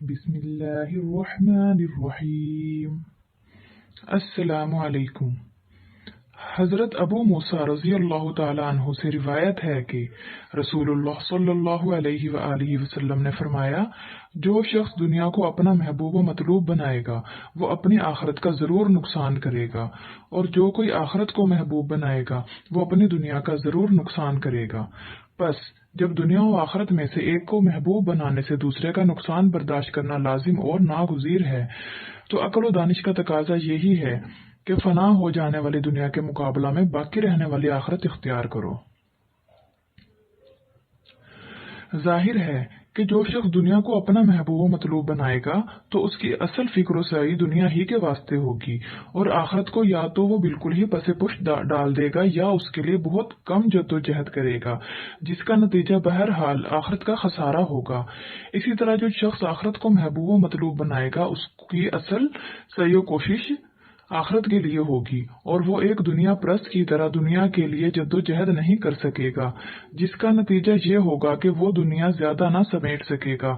بسم اللہ الرحمن الرحیم۔ السلام علیکم۔ حضرت ابو موسیٰ رضی اللہ تعالی عنہ سے روایت ہے کہ رسول اللہ صلی اللہ علیہ وآلہ وسلم نے فرمایا، جو شخص دنیا کو اپنا محبوب و مطلوب بنائے گا وہ اپنی آخرت کا ضرور نقصان کرے گا، اور جو کوئی آخرت کو محبوب بنائے گا وہ اپنی دنیا کا ضرور نقصان کرے گا۔ پس جب دنیا و آخرت میں سے ایک کو محبوب بنانے سے دوسرے کا نقصان برداشت کرنا لازم اور ناگزیر ہے، تو عقل و دانش کا تقاضا یہی ہے کہ فنا ہو جانے والی دنیا کے مقابلہ میں باقی رہنے والی آخرت اختیار کرو۔ ظاہر ہے کہ جو شخص دنیا کو اپنا محبوب و مطلوب بنائے گا تو اس کی اصل فکر و سعی دنیا ہی کے واسطے ہوگی، اور آخرت کو یا تو وہ بالکل ہی پس پشت ڈال دے گا یا اس کے لیے بہت کم جد و جہد کرے گا، جس کا نتیجہ بہرحال آخرت کا خسارہ ہوگا۔ اسی طرح جو شخص آخرت کو محبوب و مطلوب بنائے گا اس کی اصل سعی و کوشش آخرت کے لیے ہوگی، اور وہ ایک دنیا پرست کی طرح دنیا کے لیے جد و جہد نہیں کر سکے گا، جس کا نتیجہ یہ ہوگا کہ وہ دنیا زیادہ نہ سمیٹ سکے گا۔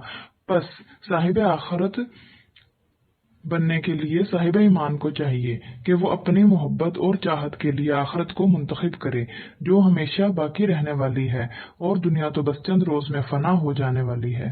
پس صاحب آخرت بننے کے لیے صاحب ایمان کو چاہیے کہ وہ اپنی محبت اور چاہت کے لیے آخرت کو منتخب کرے، جو ہمیشہ باقی رہنے والی ہے، اور دنیا تو بس چند روز میں فنا ہو جانے والی ہے۔